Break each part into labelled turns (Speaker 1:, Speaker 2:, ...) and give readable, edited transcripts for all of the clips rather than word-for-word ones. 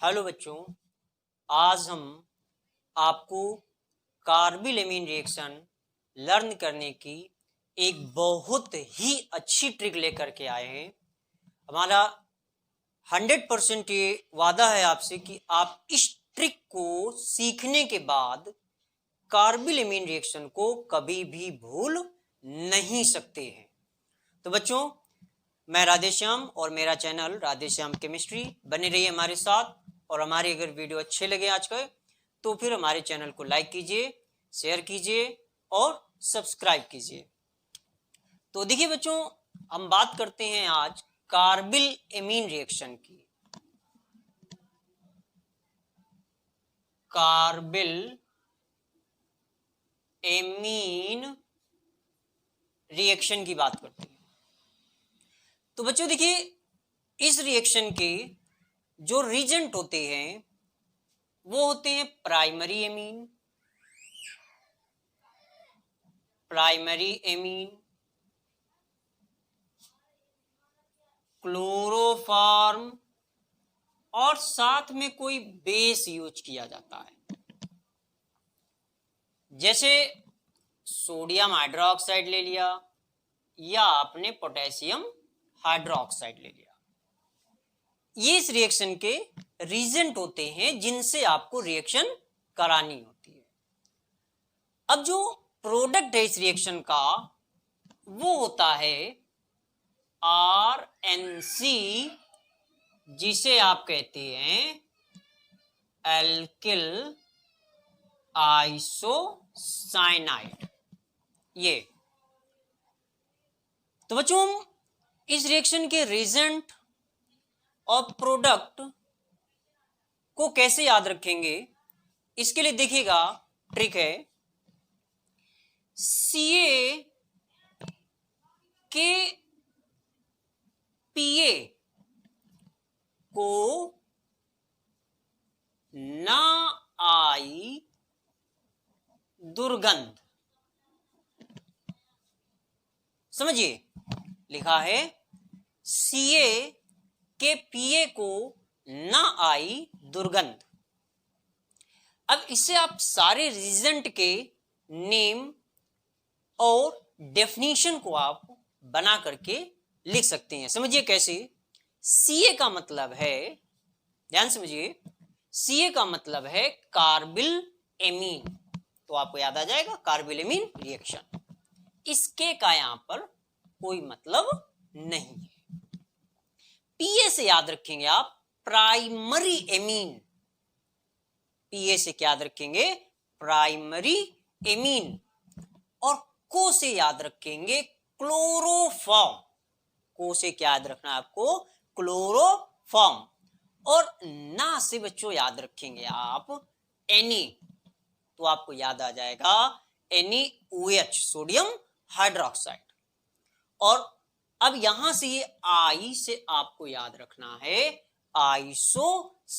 Speaker 1: Hello बच्चों, आज हम आपको कार्बिल एमीन रिएक्शन लर्न करने की एक बहुत ही अच्छी ट्रिक लेकर के आए हैं। हमारा 100% ये वादा है आपसे कि आप इस ट्रिक को सीखने के बाद कार्बिल एमीन रिएक्शन को कभी भी भूल नहीं सकते हैं। तो बच्चों, मैं राधेश्याम और मेरा चैनल राधेश्याम केमिस्ट्री, बने रहिए हमारे साथ। और हमारे अगर वीडियो अच्छे लगे आज का तो फिर हमारे चैनल को लाइक कीजिए, शेयर कीजिए और सब्सक्राइब कीजिए। तो देखिए बच्चों, हम बात करते हैं आज कार्बिल एमीन रिएक्शन की। कार्बिल एमीन रिएक्शन की बात करते हैं। तो बच्चों देखिए, इस रिएक्शन के जो रीजेंट होते हैं वो होते हैं प्राइमरी एमीन, क्लोरोफॉर्म और साथ में कोई बेस यूज किया जाता है। जैसे सोडियम हाइड्रोक्साइड ले लिया या आपने पोटेशियम हाइड्रोक्साइड ले लिया। ये इस रिएक्शन के रीजेंट होते हैं जिनसे आपको रिएक्शन करानी होती है। अब जो प्रोडक्ट है इस रिएक्शन का वो होता है RNC, जिसे आप कहते हैं एल्किल आइसोसाइनाइड। ये तो बच्चों, हम इस रिएक्शन के रीजेंट और प्रोडक्ट को कैसे याद रखेंगे, इसके लिए देखिएगा ट्रिक है। CA के PA को ना आई दुर्गंध। समझिए, लिखा है CA के PA को ना आई दुर्गंध। अब इससे आप सारे रीजेंट के नेम और डेफिनेशन को आप बना करके लिख सकते हैं। समझिए कैसे। CA का मतलब है, ध्यान समझिए, CA का मतलब है कार्बिल एमीन। तो आपको याद आ जाएगा कार्बिल एमीन रिएक्शन। इसके का यहां पर कोई मतलब नहीं है। PA से याद रखेंगे आप प्राइमरी एमीन। PA से क्या याद रखेंगे? Primary amine. और को से याद रखेंगे क्लोरोफॉर्म। को से क्या याद रखना है आपको? क्लोरोफॉर्म। और ना से बच्चों याद रखेंगे आप Na। तो आपको याद आ जाएगा NaOH, सोडियम हाइड्रोक्साइड। और अब यहां से ये आई से आपको याद रखना है आइसोसाइनाइड।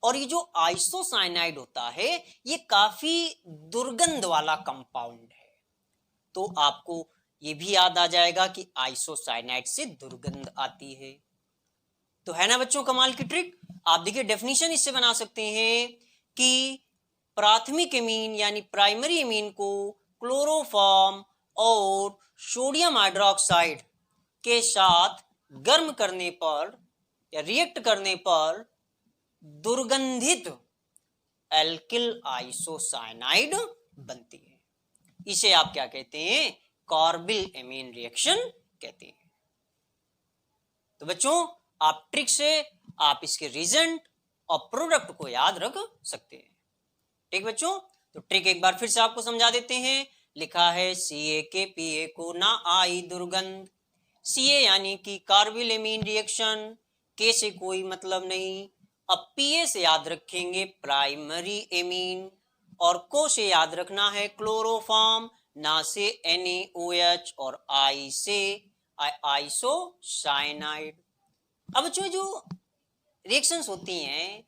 Speaker 1: और ये जो आइसोसाइनाइड होता है ये काफी दुर्गंध वाला कंपाउंड है। तो आपको ये भी याद आ जाएगा कि आइसोसाइनाइड से दुर्गंध आती है। तो है ना बच्चों कमाल की ट्रिक। आप देखिए डेफिनेशन इससे बना सकते हैं कि प्राथमिक एमीन यानी प्राइमरी एमीन को क्लोरोफॉर्म और सोडियम हाइड्रोक्साइड के साथ गर्म करने पर या रिएक्ट करने पर दुर्गंधित एल्किल आइसोसाइनाइड बनती है। इसे आप क्या कहते हैं? कार्बिल एमीन रिएक्शन कहते हैं। तो बच्चों, आप ट्रिक से आप इसके रीजेंट और प्रोडक्ट को याद रख सकते हैं। ठीक बच्चों, तो ट्रिक एक बार फिर से आपको समझा देते हैं। लिखा है CA के PA को ना आई दुर्गंध। CA यानी कि कार्बिल एमीन रिएक्शन, K से कोई मतलब नहीं। अब PA से याद रखेंगे प्राइमरी एमीन और को से याद रखना है क्लोरोफॉर्म, ना से NaOH और I से आइसोसाइनाइड। अब जो रिएक्शंस होती हैं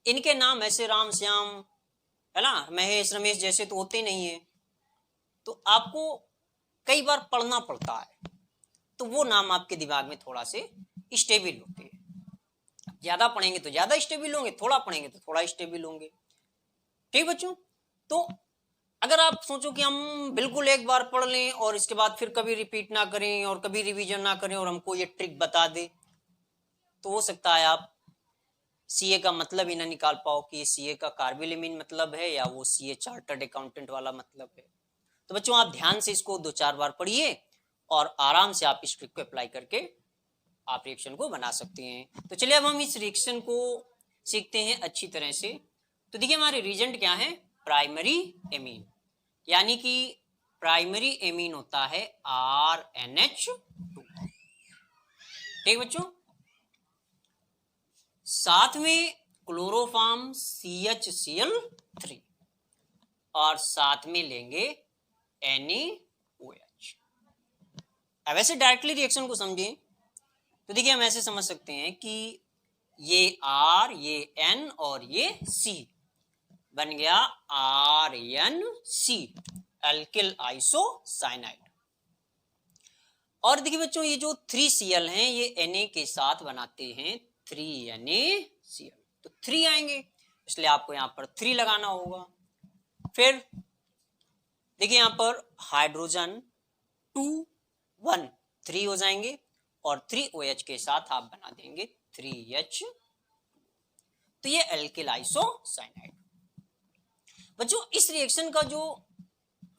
Speaker 1: इनके नाम ऐसे राम श्याम, है ना, महेश रमेश जैसे तो होते नहीं है। तो आपको कई बार पढ़ना पड़ता है, तो वो नाम आपके दिमाग में थोड़ा से स्टेबल होते हैं। ज्यादा पढ़ेंगे तो ज्यादा स्टेबल होंगे, थोड़ा पढ़ेंगे तो थोड़ा स्टेबल होंगे। ठीक बच्चों, तो अगर आप सोचो कि हम बिल्कुल एक बार पढ़ लें और इसके बाद फिर कभी रिपीट ना करें और कभी रिवीजन ना करें और हमको ये ट्रिक बता दे, तो हो सकता है आप सीए का मतलब ही ना निकाल पाओ कि सीए का कार्बोलिमीन मतलब है या वो सीए चार्टर्ड अकाउंटेंट वाला मतलब है। तो बच्चों आप ध्यान से इसको 2-4 बार पढ़िए और आराम से आप इस ट्रिक को अप्लाई करके आप रिएक्शन को बना सकते हैं। तो चलिए अब हम इस रिएक्शन को सीखते हैं अच्छी तरह से। तो देखिए हमारे रिएजेंट क्या है, प्राइमरी एमीन, यानी कि प्राइमरी एमीन होता है RNH2। ठीक बच्चों, साथ में क्लोरोफॉर्म CHCl3 और साथ में लेंगे NaOH। अब ऐसे डायरेक्टली रिएक्शन को समझें तो देखिए हम ऐसे समझ सकते हैं कि ये R, ये N और ये C बन गया RNC, एल्किल आइसोसाइनाइड। और देखिए बच्चों ये जो 3Cl हैं ये Na के साथ बनाते हैं 3NaCl, तो 3 आएंगे, इसलिए आपको यहां पर 3 लगाना होगा। फिर देखिए यहां पर हाइड्रोजन 2 1 3 हो जाएंगे और 3OH के साथ आप बना देंगे 3H, तो ये एल्किल आइसोसाइनाइड। बच्चों इस रिएक्शन का जो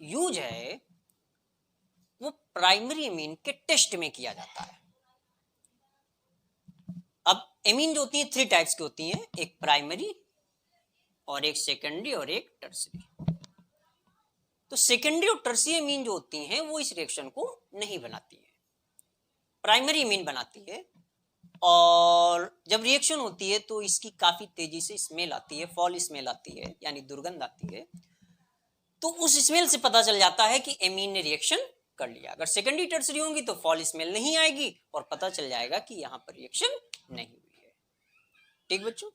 Speaker 1: यूज है वो प्राइमरी एमीन के टेस्ट में किया जाता है। अब एमीन जो होती है 3 टाइप्स की होती हैं, एक प्राइमरी और एक सेकेंडरी और एक टर्सरी। तो सेकेंडरी और टर्सरी एमीन जो होती हैं वो इस रिएक्शन को नहीं बनाती है, प्राइमरी एमीन बनाती है। और जब रिएक्शन होती है तो इसकी काफी तेजी से स्मेल आती है, फॉल स्मेल आती है, यानी दुर्गंध आती है। तो उस स्मेल से पता चल जाता है कि एमीन ने रिएक्शन कर लिया। अगर सेकेंडरी टर्सरी होंगी तो फॉल स्मेल नहीं आएगी और पता चल जाएगा कि यहां पर रिएक्शन नहीं हुई है। ठीक बच्चों,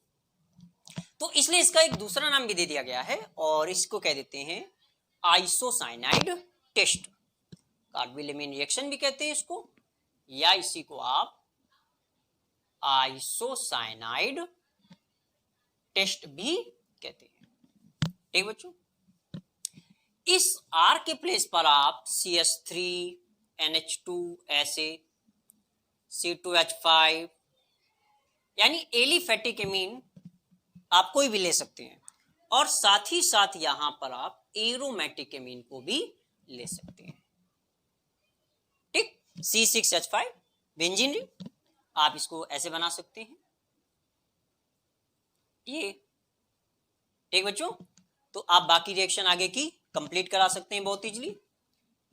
Speaker 1: तो इसलिए इसका एक दूसरा नाम भी दे दिया गया है और इसको कह देते हैं आइसोसाइनाइड टेस्ट। कार्बोलिमीन रिएक्शन भी कहते हैं इसको, या इसी को आप आइसोसाइनाइड टेस्ट भी कहते हैं। ठीक बच्चों, इस R के प्लेस पर आप CH3 NH2 ऐसे C2H5 यानी एलिफेटिक एमीन आप कोई भी ले सकते हैं, और साथ ही साथ यहां पर आप एरोमेटिक एमीन को भी ले सकते हैं। ठीक, C6H5 बेंजीन रिंग, आप इसको ऐसे बना सकते हैं ये। ठीक बच्चों, तो आप बाकी रिएक्शन आगे की कंप्लीट करा सकते हैं बहुत इजीली।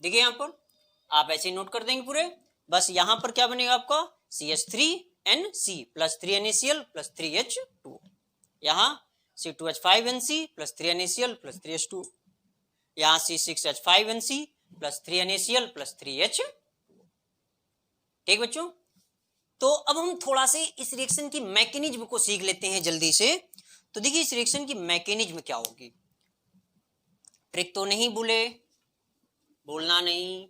Speaker 1: देखिए यहां पर आप ऐसे नोट कर देंगे पूरे, बस यहां पर क्या बनेगा आपका CH3NC plus 3NaCl plus 3H2, यहां C2H5NC plus 3NaCl plus 3H2, यहां C6H5NC plus 3NaCl plus 3H। ठीक बच्चों, तो अब हम थोड़ा से इस रिएक्शन की मैकेनिज्म को सीख लेते हैं जल्दी से। तो देखिए इस रिएक्शन की मैकेनिज्म क्या होगी, ट्रिक तो नहीं भूले, बोलना नहीं,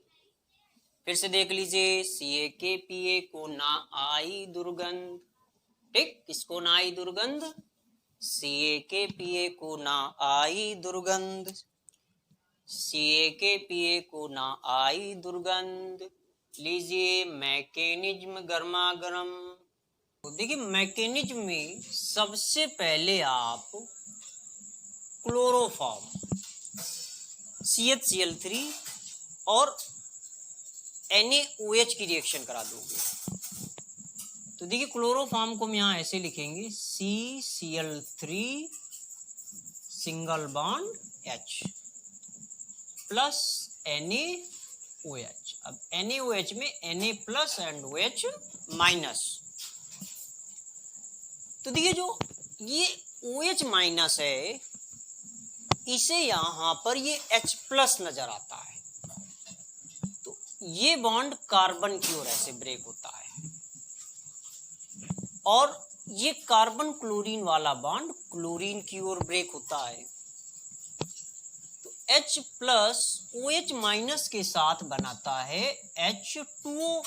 Speaker 1: फिर से देख लीजिए। CaKPa को ना आई दुर्गंध, ठीक, किसको ना आई दुर्गंध, CaKPa को ना आई दुर्गंध, CaKPa को ना आई दुर्गंध। लीजिए मैकेनिज्म गर्मा गर्म। तो देखिए मैकेनिज्म में सबसे पहले आप क्लोरोफॉर्म CHCl3 और NaOH की रिएक्शन करा दोगे। तो देखिए क्लोरोफॉर्म को हम यहां ऐसे लिखेंगे CCl3 single bond H plus NaOH। अब NaOH में Na plus and OH minus. तो देखिए जो ये OH माइनस है इसे यहां पर ये H प्लस नजर आता है, तो ये बॉन्ड कार्बन की ओर ऐसे ब्रेक होता है और ये कार्बन क्लोरीन वाला बॉन्ड क्लोरीन की ओर ब्रेक होता है। तो H प्लस OH माइनस के साथ बनाता है H2O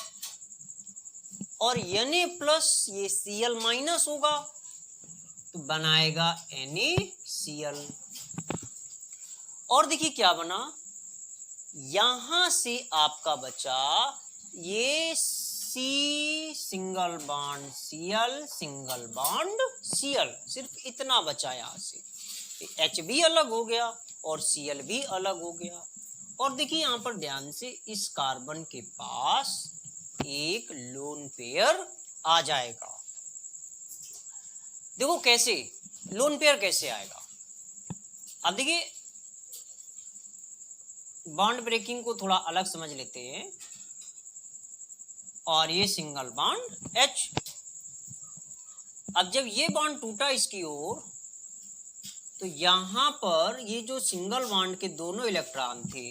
Speaker 1: और Na प्लस ये Cl माइनस होगा तो बनाएगा NaCl। और देखिए क्या बना, यहां से आपका बचा ये C single bond Cl single bond Cl, सिर्फ इतना बचा यहां से। H भी अलग हो गया और Cl भी अलग हो गया। और देखिए यहां पर ध्यान से, इस कार्बन के पास एक लोन पेयर आ जाएगा। देखो कैसे लोन पेयर कैसे आएगा। अब देखिए बॉन्ड ब्रेकिंग को थोड़ा अलग समझ लेते हैं। और ये सिंगल बॉन्ड H, अब जब ये बॉन्ड टूटा इसकी ओर तो यहां पर ये जो सिंगल बॉन्ड के दोनों इलेक्ट्रॉन थे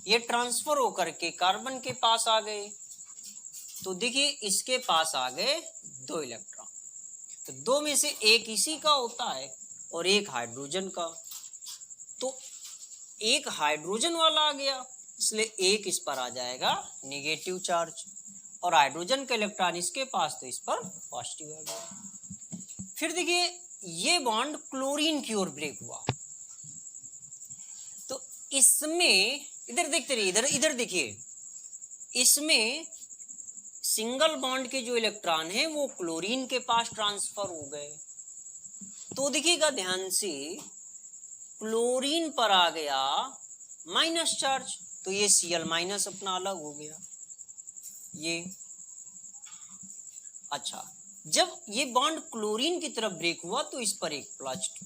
Speaker 1: ये ट्रांसफर होकर के कार्बन के पास आ गए। तो देखिए इसके पास आ गए 2 इलेक्ट्रॉन, तो 2 में से एक इसी का होता है और एक हाइड्रोजन का। तो एक हाइड्रोजन वाला आ गया, इसलिए एक इस पर आ जाएगा नेगेटिव चार्ज, और हाइड्रोजन का इलेक्ट्रॉन इसके पास तो इस पर पॉजिटिव आ गया। फिर देखिए ये बॉन्ड क्लोरीन की ओर ब्रेक हुआ, तो इसमें इधर देखते रहिए, इधर देखिए, इसमें सिंगल बॉन्ड के जो इलेक्ट्रॉन है वो क्लोरीन के पास ट्रांसफर हो गए। तो देखिएगा ध्यान से, क्लोरीन पर आ गया माइनस चार्ज, तो ये Cl माइनस अपना अलग हो गया ये। अच्छा, जब ये बॉन्ड क्लोरीन की तरफ ब्रेक हुआ तो इस पर एक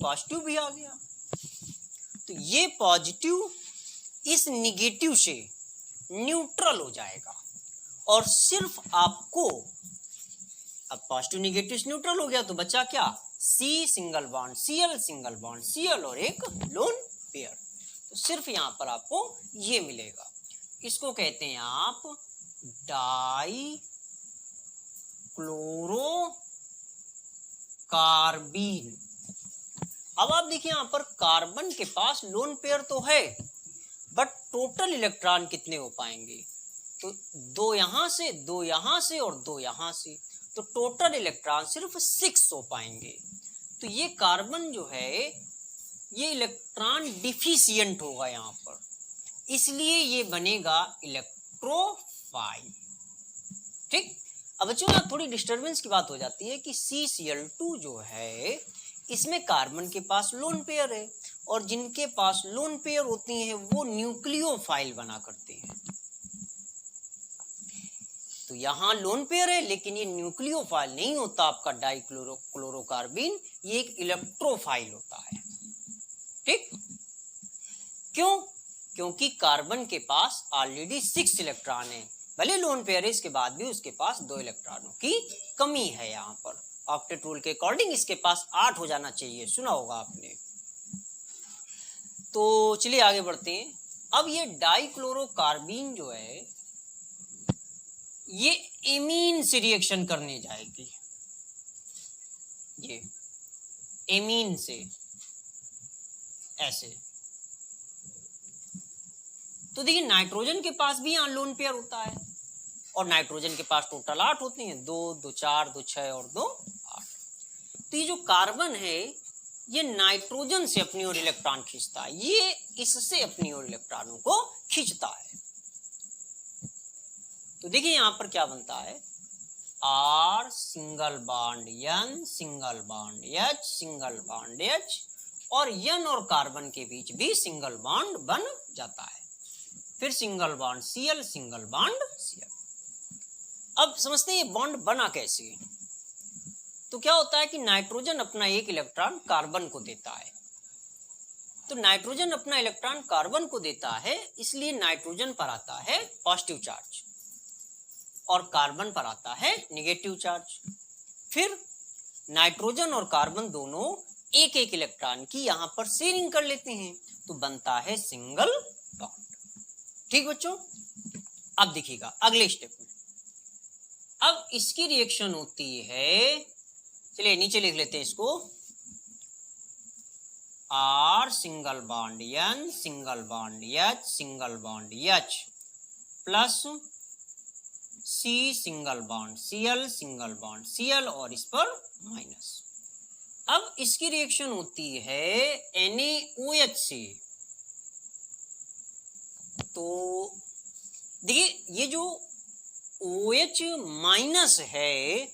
Speaker 1: पॉजिटिव भी आ गया, तो ये पॉजिटिव इस निगेटिव से न्यूट्रल हो जाएगा। और सिर्फ आपको, अब पॉजिटिव निगेटिव से न्यूट्रल हो गया तो बचा क्या, C single bond Cl single bond Cl और एक लोन पेयर। तो सिर्फ यहां पर आपको ये मिलेगा, इसको कहते हैं आप डाई क्लोरो कार्बीन। अब आप देखिए यहां पर कार्बन के पास लोन पेयर तो है, बट टोटल इलेक्ट्रॉन कितने हो पाएंगे, तो 2 यहां से, 2 यहां से और 2 यहां से, तो टोटल इलेक्ट्रॉन सिर्फ 6 हो पाएंगे। तो ये कार्बन जो है ये इलेक्ट्रॉन डिफिशियंट होगा यहां पर, इसलिए ये बनेगा इलेक्ट्रोफाइल। ठीक, अब बच्चों यहाँ थोड़ी डिस्टरबेंस की बात हो जाती है कि CCl2 जो है इसमें कार्बन के पास लोन पेयर है, और जिनके पास लोन पेयर होती हैं वो न्यूक्लियोफाइल बना करते हैं। तो यहाँ लोन पेयर है लेकिन ये न्यूक्लियोफाइल नहीं होता आपका डाइक्लोरोकार्बीन, ये एक इलेक्ट्रोफाइल होता है। ठीक, क्यों, क्योंकि कार्बन के पास ऑलरेडी 6 इलेक्ट्रॉन है, भले लोन पेयर है इसके बाद भी उसके पास 2 इलेक्ट्रॉनों की कमी है। यहाँ पर ऑक्टेट रूल के अकॉर्डिंग इसके पास 8 हो जाना चाहिए, सुना होगा आपने। तो चलिए आगे बढ़ते हैं। अब ये डाइक्लोरोकार्बीन जो है ये एमीन से रिएक्शन करने जाएगी, ये एमीन से ऐसे। तो देखिए नाइट्रोजन के पास भी यहां लोन पेयर होता है, और नाइट्रोजन के पास टोटल 8 होते हैं, 2 2 4 2 6 और 2 8। तो ये जो कार्बन है ये नाइट्रोजन से अपनी ओर इलेक्ट्रॉन खींचता है, ये इससे अपनी ओर इलेक्ट्रॉनों को खींचता है। तो देखिए यहां पर क्या बनता है, R single bond N single bond H single bond H, और N और कार्बन के बीच भी सिंगल बॉन्ड बन जाता है। फिर single bond Cl single bond Cl। अब समझते हैं ये बॉन्ड बना कैसे। तो क्या होता है कि नाइट्रोजन अपना एक इलेक्ट्रॉन कार्बन को देता है, तो नाइट्रोजन अपना इलेक्ट्रॉन कार्बन को देता है, इसलिए नाइट्रोजन पर आता है पॉजिटिव चार्ज और कार्बन पर आता है नेगेटिव चार्ज। फिर नाइट्रोजन और कार्बन दोनों एक एक इलेक्ट्रॉन की यहां पर शेयरिंग कर लेते हैं, तो बनता है सिंगल बॉन्ड। ठीक बच्चों, अब देखिएगा अगले स्टेप में, अब इसकी रिएक्शन होती है, चलिए नीचे लिख लेते हैं इसको, R single bond N single bond H single bond H plus C single bond, Cl single bond, Cl और इस पर माइनस। अब इसकी रिएक्शन होती है NaOH से। तो देखिए ये जो OH माइनस है,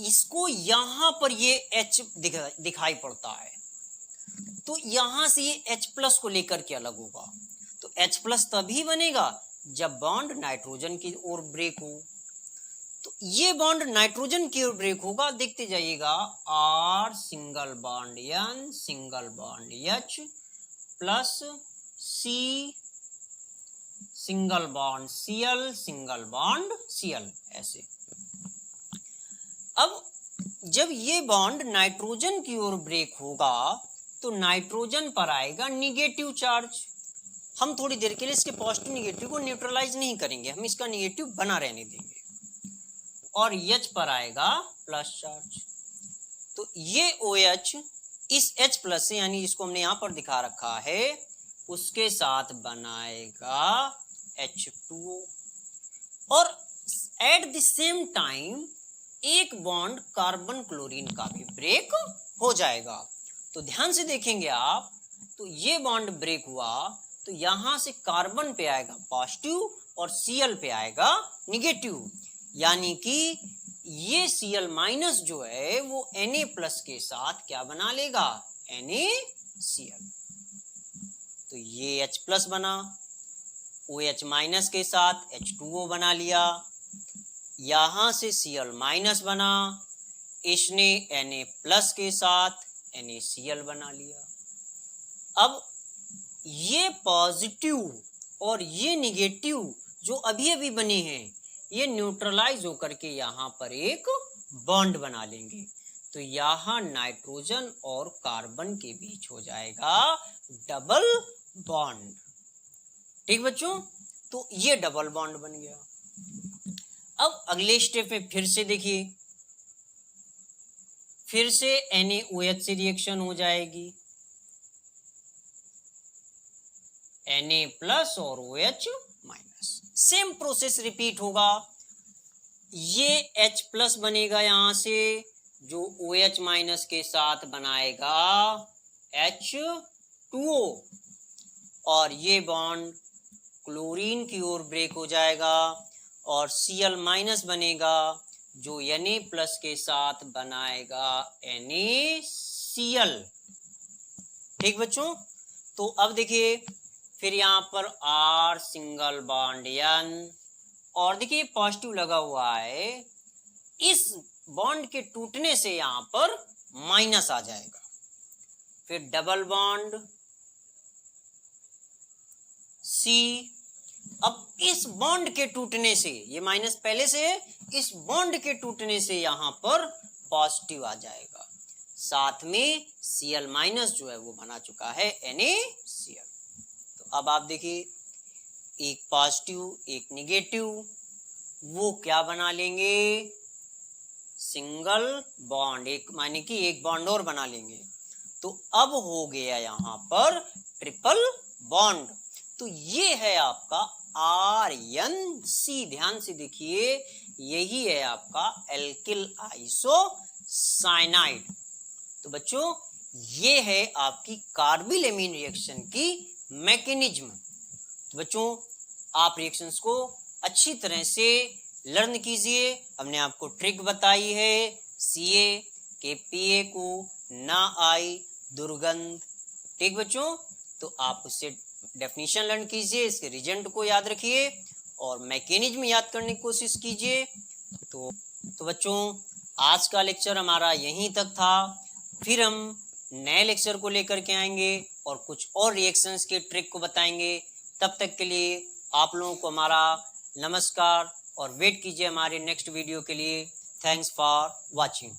Speaker 1: इसको यहां पर ये H दिखाई पड़ता है, तो यहां से ये H प्लस को लेकर के अलग होगा। तो H प्लस तभी बनेगा जब बॉन्ड नाइट्रोजन की ओर ब्रेक हो। तो ये बॉन्ड नाइट्रोजन की ओर ब्रेक होगा, देखते जाइएगा, R single bond N single bond H plus C single bond Cl single bond Cl, ऐसे। अब जब ये बॉन्ड नाइट्रोजन की ओर ब्रेक होगा तो नाइट्रोजन पर आएगा निगेटिव चार्ज। हम थोड़ी देर के लिए इसके पॉजिटिव निगेटिव को न्यूट्रलाइज नहीं करेंगे, हम इसका निगेटिव बना रहने देंगे, और H पर आएगा प्लस चार्ज। तो ये OH इस H प्लस से, यानी जिसको हमने यहां पर दिखा रखा है, उसके साथ बनाएगा H2O, और एट द सेम टाइम एक बॉन्ड कार्बन क्लोरीन का भी ब्रेक हो जाएगा। तो ध्यान से देखेंगे आप, तो ये बॉन्ड ब्रेक हुआ तो यहां से कार्बन पे आएगा पॉजिटिव और Cl पे आएगा निगेटिव, यानी कि ये Cl माइनस जो है वो Na प्लस के साथ क्या बना लेगा, NaCl। तो ये H प्लस बना, OH माइनस के साथ H2O बना लिया, यहां से Cl माइनस बना, इसने Na प्लस के साथ NaCl बना लिया। अब ये पॉजिटिव और ये निगेटिव जो अभी अभी बने हैं, ये न्यूट्रलाइज होकर के यहां पर एक बॉन्ड बना लेंगे। तो यहां नाइट्रोजन और कार्बन के बीच हो जाएगा डबल बॉन्ड। ठीक बच्चों, तो ये डबल बॉन्ड बन गया। अब अगले स्टेप में फिर से देखिए, फिर से NaOH से रिएक्शन हो जाएगी, Na प्लस और OH minus, same process repeat होगा। ये H प्लस बनेगा यहां से, जो OH माइनस के साथ बनाएगा H2O, और ये बॉन्ड क्लोरीन की ओर ब्रेक हो जाएगा, और Cl माइनस बनेगा जो Na प्लस के साथ बनाएगा NaCl। ठीक बच्चों, तो अब देखिए फिर यहाँ पर R सिंगल बॉन्ड N, और देखिए पॉजिटिव लगा हुआ है, इस बॉन्ड के टूटने से यहाँ पर माइनस आ जाएगा। फिर डबल बॉन्ड C, अब इस बॉन्ड के टूटने से, ये माइनस पहले से है, इस बॉन्ड के टूटने से यहां पर पॉजिटिव आ जाएगा, साथ में Cl माइनस जो है वो बना चुका है NaCl। तो अब आप देखिए, एक पॉजिटिव एक निगेटिव, वो क्या बना लेंगे, सिंगल बॉन्ड, एक माने कि एक बॉन्ड और बना लेंगे। तो अब हो गया यहां पर ट्रिपल बॉन्ड। तो ये है आपका RNC, ध्यान से देखिए, यही है आपका एल्किल आइसोसाइनाइड। तो बच्चों ये है आपकी कार्बिल-एमीन रिएक्शन की मैकेनिज्म। तो बच्चों आप रिएक्शंस को अच्छी तरह से लर्न कीजिए। हमने आपको ट्रिक बताई है, Ca के Pa को ना आई दुर्गंध। ठीक बच्चों, तो आप उससे डेफिनेशन लर्न कीजिए, इसके रिजल्ट को याद रखिए और मैकेनिज्म याद करने की कोशिश कीजिए। तो बच्चों आज का लेक्चर हमारा यहीं तक था, फिर हम नए लेक्चर को लेकर के आएंगे और कुछ और रिएक्शंस के ट्रिक को बताएंगे। तब तक के लिए आप लोगों को हमारा नमस्कार और वेट कीजिए हमारे नेक्स्ट वीडियो के लिए। Thanks for watching.